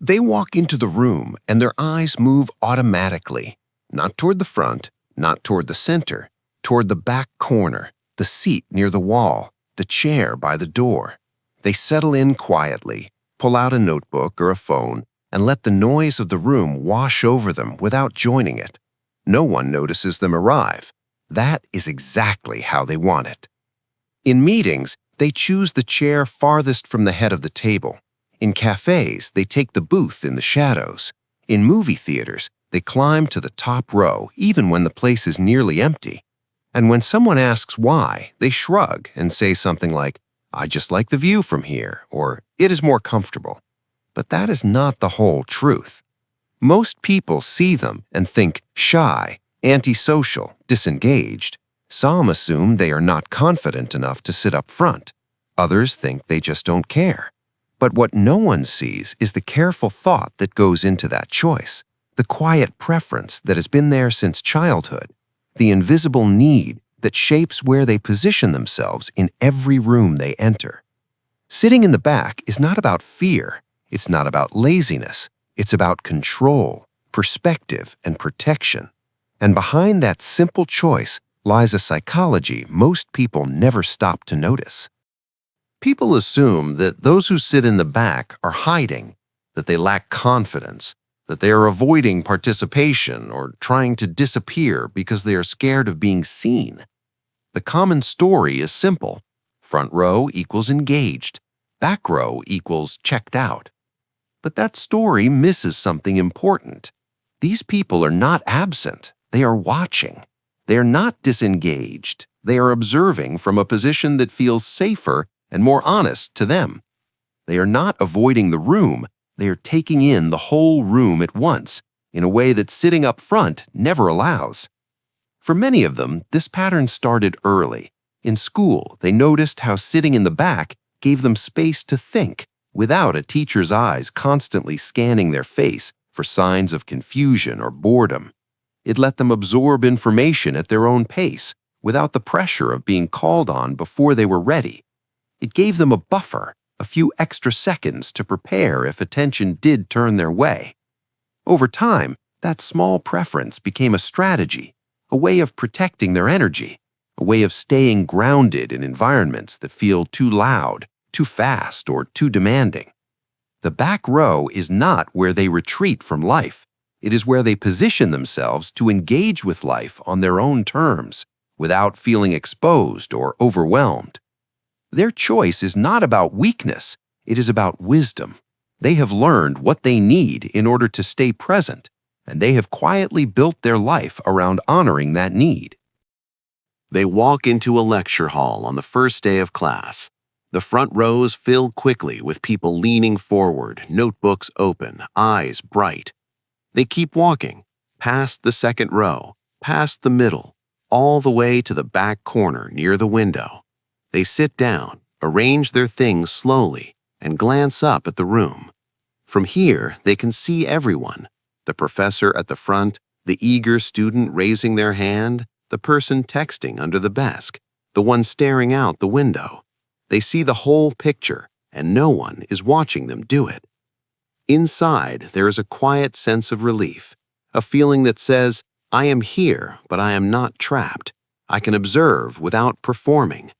They walk into the room and their eyes move automatically, not toward the front, not toward the center, toward the back corner, the seat near the wall, the chair by the door. They settle in quietly, pull out a notebook or a phone, and let the noise of the room wash over them without joining it. No one notices them arrive. That is exactly how they want it. In meetings, they choose the chair farthest from the head of the table. In cafes, they take the booth in the shadows. In movie theaters, they climb to the top row even when the place is nearly empty. And when someone asks why, they shrug and say something like, "I just like the view from here," or "It is more comfortable." But that is not the whole truth. Most people see them and think shy, antisocial, disengaged. Some assume they are not confident enough to sit up front. Others think they just don't care. But what no one sees is the careful thought that goes into that choice, the quiet preference that has been there since childhood, the invisible need that shapes where they position themselves in every room they enter. Sitting in the back is not about fear. It's not about laziness. It's about control, perspective, and protection. And behind that simple choice lies a psychology most people never stop to notice. People assume that those who sit in the back are hiding, that they lack confidence, that they are avoiding participation or trying to disappear because they are scared of being seen. The common story is simple. Front row equals engaged. Back row equals checked out. But that story misses something important. These people are not absent. They are watching. They are not disengaged. They are observing from a position that feels safer and more honest to them. They are not avoiding the room. They are taking in the whole room at once, in a way that sitting up front never allows. For many of them, this pattern started early. In school, they noticed how sitting in the back gave them space to think, without a teacher's eyes constantly scanning their face for signs of confusion or boredom. It let them absorb information at their own pace, without the pressure of being called on before they were ready. It gave them a buffer, a few extra seconds to prepare if attention did turn their way. Over time, that small preference became a strategy, a way of protecting their energy, a way of staying grounded in environments that feel too loud, too fast, or too demanding. The back row is not where they retreat from life. It is where they position themselves to engage with life on their own terms, without feeling exposed or overwhelmed. Their choice is not about weakness, it is about wisdom. They have learned what they need in order to stay present, and they have quietly built their life around honoring that need. They walk into a lecture hall on the first day of class. The front rows fill quickly with people leaning forward, notebooks open, eyes bright. They keep walking, past the second row, past the middle, all the way to the back corner near the window. They sit down, arrange their things slowly, and glance up at the room. From here, they can see everyone, the professor at the front, the eager student raising their hand, the person texting under the desk, the one staring out the window. They see the whole picture, and no one is watching them do it. Inside, there is a quiet sense of relief, a feeling that says, "I am here, but I am not trapped. I can observe without performing."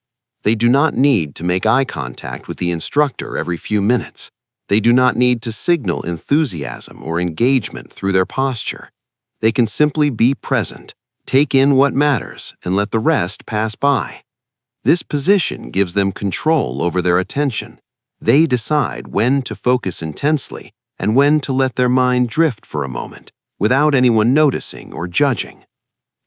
They do not need to make eye contact with the instructor every few minutes. They do not need to signal enthusiasm or engagement through their posture. They can simply be present, take in what matters, and let the rest pass by. This position gives them control over their attention. They decide when to focus intensely and when to let their mind drift for a moment, without anyone noticing or judging.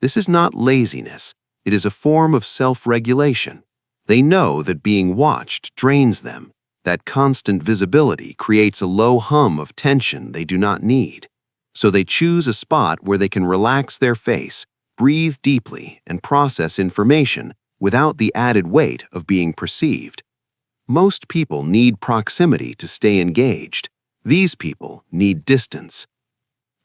This is not laziness. It is a form of self-regulation. They know that being watched drains them. That constant visibility creates a low hum of tension they do not need. So they choose a spot where they can relax their face, breathe deeply, and process information without the added weight of being perceived. Most people need proximity to stay engaged. These people need distance.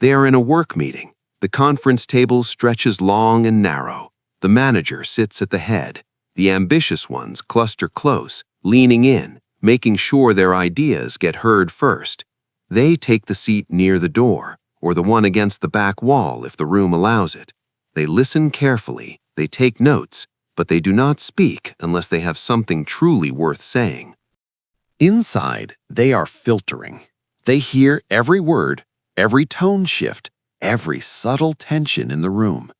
They are in a work meeting. The conference table stretches long and narrow. The manager sits at the head. The ambitious ones cluster close, leaning in, making sure their ideas get heard first. They take the seat near the door, or the one against the back wall if the room allows it. They listen carefully, they take notes, but they do not speak unless they have something truly worth saying. Inside, they are filtering. They hear every word, every tone shift, every subtle tension in the room.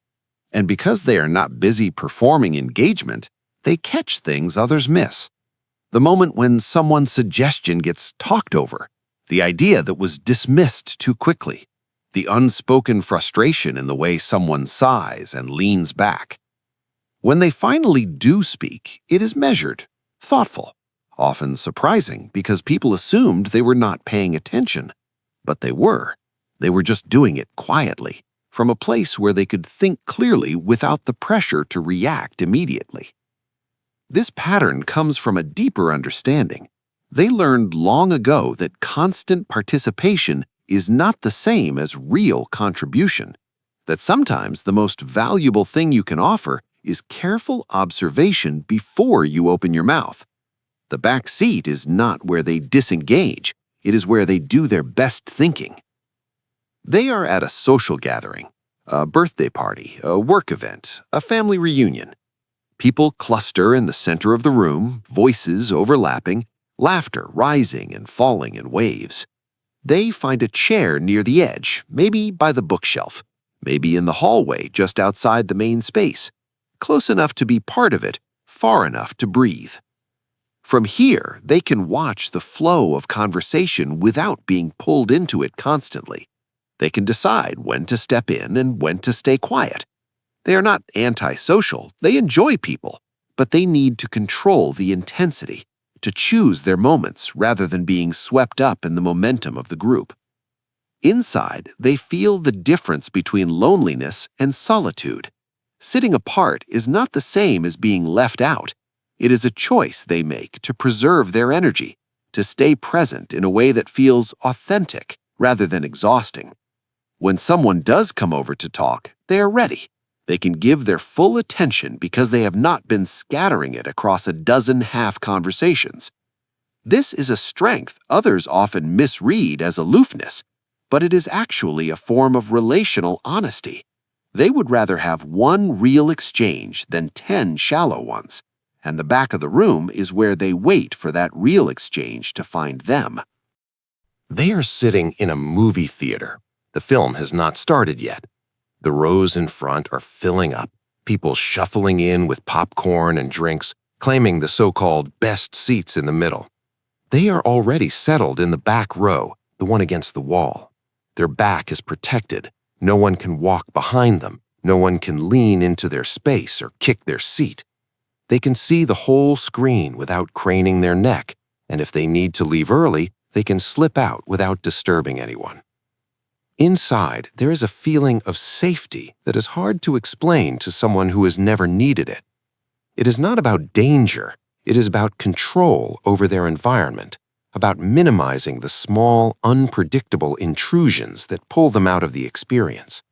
And because they are not busy performing engagement, they catch things others miss. The moment when someone's suggestion gets talked over, the idea that was dismissed too quickly, the unspoken frustration in the way someone sighs and leans back. When they finally do speak, it is measured, thoughtful, often surprising because people assumed they were not paying attention. But they were. They were just doing it quietly, from a place where they could think clearly without the pressure to react immediately. This pattern comes from a deeper understanding. They learned long ago that constant participation is not the same as real contribution, that sometimes the most valuable thing you can offer is careful observation before you open your mouth. The back seat is not where they disengage, it is where they do their best thinking. They are at a social gathering, a birthday party, a work event, a family reunion. People cluster in the center of the room, voices overlapping, laughter rising and falling in waves. They find a chair near the edge, maybe by the bookshelf, maybe in the hallway just outside the main space, close enough to be part of it, far enough to breathe. From here, they can watch the flow of conversation without being pulled into it constantly. They can decide when to step in and when to stay quiet. They are not antisocial, they enjoy people, but they need to control the intensity, to choose their moments rather than being swept up in the momentum of the group. Inside, they feel the difference between loneliness and solitude. Sitting apart is not the same as being left out. It is a choice they make to preserve their energy, to stay present in a way that feels authentic rather than exhausting. When someone does come over to talk, they are ready. They can give their full attention because they have not been scattering it across a dozen half conversations. This is a strength others often misread as aloofness, but it is actually a form of relational honesty. They would rather have one real exchange than 10 shallow ones, and the back of the room is where they wait for that real exchange to find them. They are sitting in a movie theater. The film has not started yet. The rows in front are filling up, people shuffling in with popcorn and drinks, claiming the so-called best seats in the middle. They are already settled in the back row, the one against the wall. Their back is protected. No one can walk behind them. No one can lean into their space or kick their seat. They can see the whole screen without craning their neck, and if they need to leave early, they can slip out without disturbing anyone. Inside, there is a feeling of safety that is hard to explain to someone who has never needed it. It is not about danger. It is about control over their environment, about minimizing the small, unpredictable intrusions that pull them out of the experience.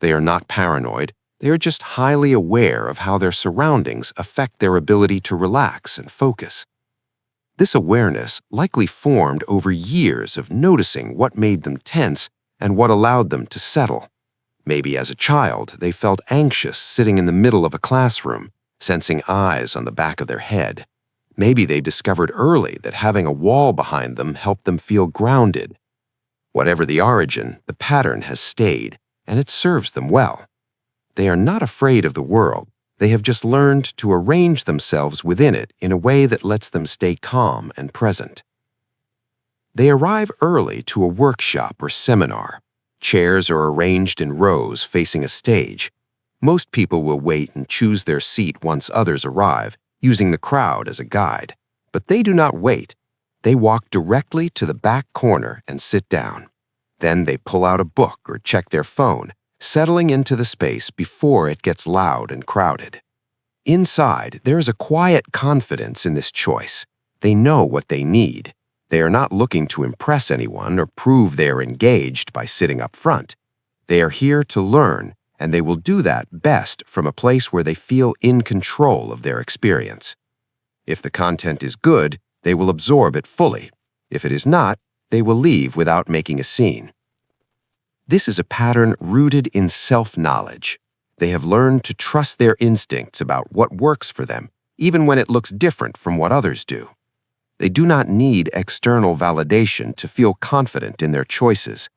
They are not paranoid. They are just highly aware of how their surroundings affect their ability to relax and focus. This awareness likely formed over years of noticing what made them tense and what allowed them to settle. Maybe as a child, they felt anxious sitting in the middle of a classroom, sensing eyes on the back of their head. Maybe they discovered early that having a wall behind them helped them feel grounded. Whatever the origin, the pattern has stayed, and it serves them well. They are not afraid of the world. They have just learned to arrange themselves within it in a way that lets them stay calm and present. They arrive early to a workshop or seminar. Chairs are arranged in rows facing a stage. Most people will wait and choose their seat once others arrive, using the crowd as a guide. But they do not wait. They walk directly to the back corner and sit down. Then they pull out a book or check their phone, settling into the space before it gets loud and crowded. Inside, there is a quiet confidence in this choice. They know what they need. They are not looking to impress anyone or prove they are engaged by sitting up front. They are here to learn, and they will do that best from a place where they feel in control of their experience. If the content is good, they will absorb it fully. If it is not, they will leave without making a scene. This is a pattern rooted in self-knowledge. They have learned to trust their instincts about what works for them, even when it looks different from what others do. They do not need external validation to feel confident in their choices.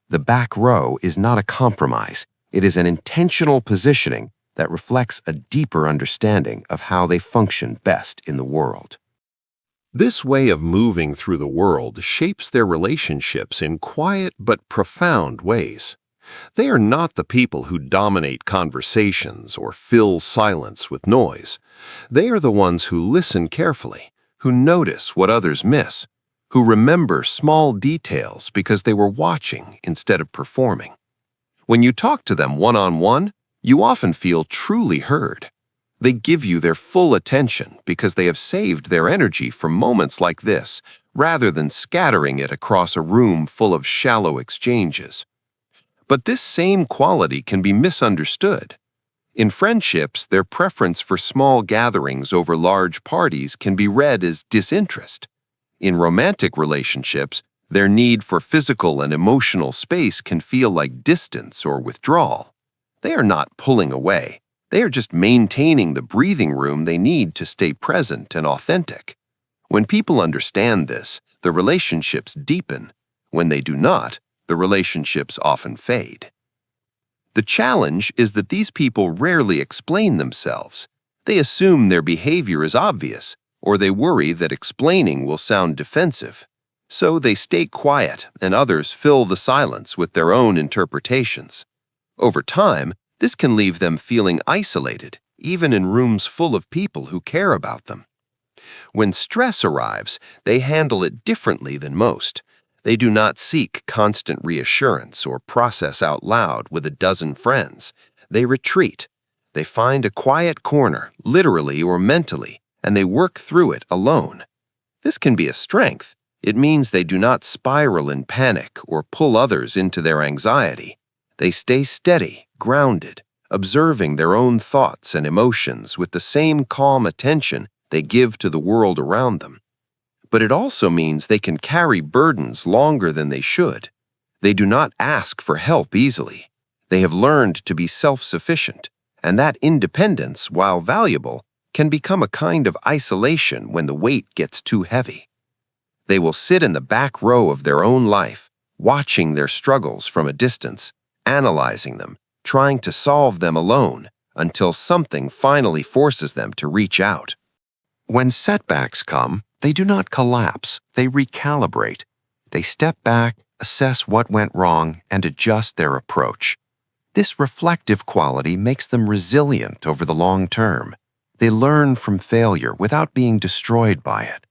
The back row is not a compromise. It is an intentional positioning that reflects a deeper understanding of how they function best in the world. This way of moving through the world shapes their relationships in quiet but profound ways. They are not the people who dominate conversations or fill silence with noise. They are the ones who listen carefully, who notice what others miss, who remember small details because they were watching instead of performing. When you talk to them one-on-one, you often feel truly heard. They give you their full attention because they have saved their energy for moments like this, rather than scattering it across a room full of shallow exchanges. But this same quality can be misunderstood. In friendships, their preference for small gatherings over large parties can be read as disinterest. In romantic relationships, their need for physical and emotional space can feel like distance or withdrawal. They are not pulling away. They are just maintaining the breathing room they need to stay present and authentic. When people understand this, the relationships deepen. When they do not, the relationships often fade. The challenge is that these people rarely explain themselves. They assume their behavior is obvious, or they worry that explaining will sound defensive. So they stay quiet, and others fill the silence with their own interpretations. Over time, this can leave them feeling isolated, even in rooms full of people who care about them. When stress arrives, they handle it differently than most. They do not seek constant reassurance or process out loud with a dozen friends. They retreat. They find a quiet corner, literally or mentally, and they work through it alone. This can be a strength. It means they do not spiral in panic or pull others into their anxiety. They stay steady, grounded, observing their own thoughts and emotions with the same calm attention they give to the world around them. But it also means they can carry burdens longer than they should. They do not ask for help easily. They have learned to be self-sufficient, and that independence, while valuable, can become a kind of isolation when the weight gets too heavy. They will sit in the back row of their own life, watching their struggles from a distance, analyzing them, trying to solve them alone, until something finally forces them to reach out. When setbacks come, they do not collapse, they recalibrate. They step back, assess what went wrong, and adjust their approach. This reflective quality makes them resilient over the long term. They learn from failure without being destroyed by it.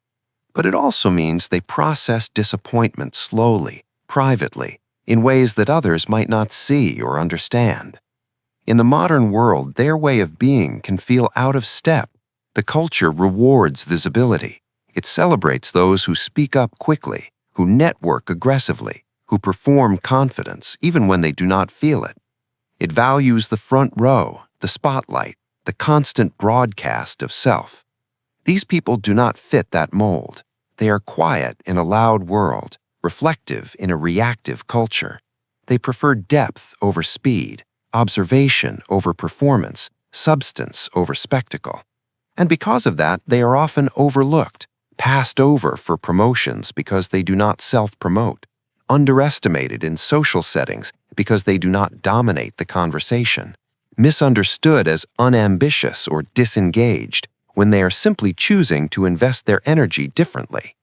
But it also means they process disappointment slowly, privately, in ways that others might not see or understand. In the modern world, their way of being can feel out of step. The culture rewards visibility. It celebrates those who speak up quickly, who network aggressively, who perform confidence even when they do not feel it. It values the front row, the spotlight, the constant broadcast of self. These people do not fit that mold. They are quiet in a loud world, reflective in a reactive culture. They prefer depth over speed, observation over performance, substance over spectacle. And because of that, they are often overlooked, passed over for promotions because they do not self-promote, underestimated in social settings because they do not dominate the conversation, misunderstood as unambitious or disengaged when they are simply choosing to invest their energy differently.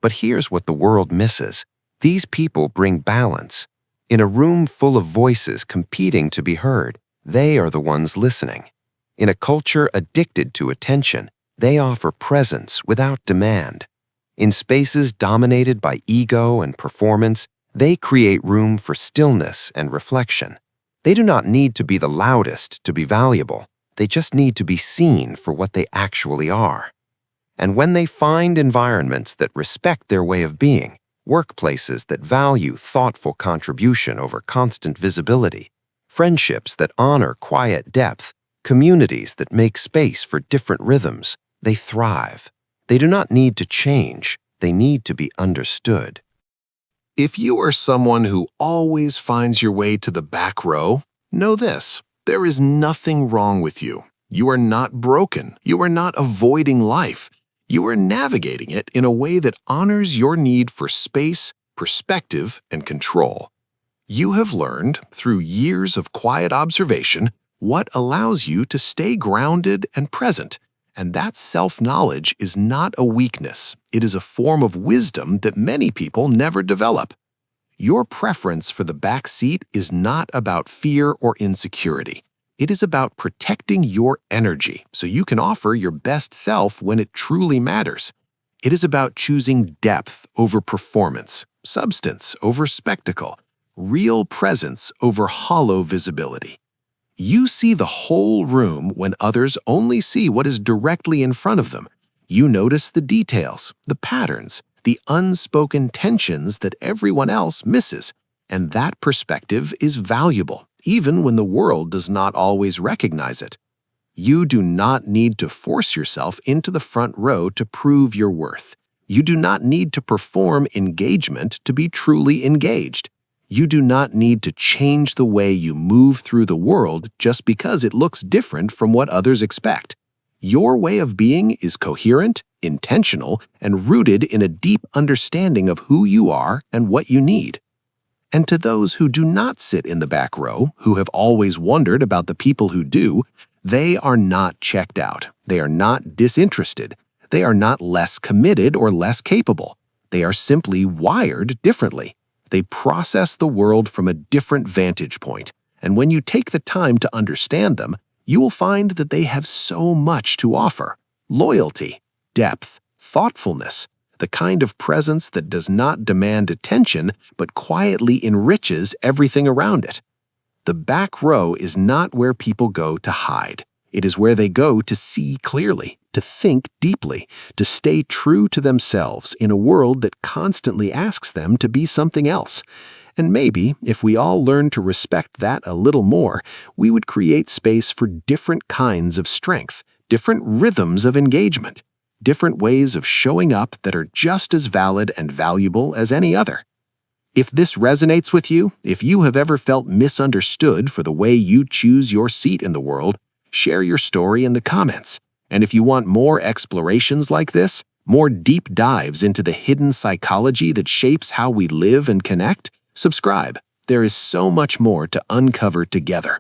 But here's what the world misses. These people bring balance. In a room full of voices competing to be heard, they are the ones listening. In a culture addicted to attention, they offer presence without demand. In spaces dominated by ego and performance, they create room for stillness and reflection. They do not need to be the loudest to be valuable. They just need to be seen for what they actually are. And when they find environments that respect their way of being, workplaces that value thoughtful contribution over constant visibility, friendships that honor quiet depth, communities that make space for different rhythms, they thrive. They do not need to change, they need to be understood. If you are someone who always finds your way to the back row, know this: there is nothing wrong with you. You are not broken. You are not avoiding life. You are navigating it in a way that honors your need for space, perspective, and control. You have learned, through years of quiet observation, what allows you to stay grounded and present. And that self-knowledge is not a weakness. It is a form of wisdom that many people never develop. Your preference for the back seat is not about fear or insecurity. It is about protecting your energy so you can offer your best self when it truly matters. It is about choosing depth over performance, substance over spectacle, real presence over hollow visibility. You see the whole room when others only see what is directly in front of them. You notice the details, the patterns, the unspoken tensions that everyone else misses. And that perspective is valuable, even when the world does not always recognize it. You do not need to force yourself into the front row to prove your worth. You do not need to perform engagement to be truly engaged. You do not need to change the way you move through the world just because it looks different from what others expect. Your way of being is coherent, intentional, and rooted in a deep understanding of who you are and what you need. And to those who do not sit in the back row, who have always wondered about the people who do, they are not checked out. They are not disinterested. They are not less committed or less capable. They are simply wired differently. They process the world from a different vantage point, and when you take the time to understand them, you will find that they have so much to offer: loyalty, depth, thoughtfulness, the kind of presence that does not demand attention but quietly enriches everything around it. The back row is not where people go to hide. It is where they go to see clearly, to think deeply, to stay true to themselves in a world that constantly asks them to be something else. And maybe, if we all learn to respect that a little more, we would create space for different kinds of strength, different rhythms of engagement, different ways of showing up that are just as valid and valuable as any other. If this resonates with you, if you have ever felt misunderstood for the way you choose your seat in the world, share your story in the comments. And if you want more explorations like this, more deep dives into the hidden psychology that shapes how we live and connect, subscribe. There is so much more to uncover together.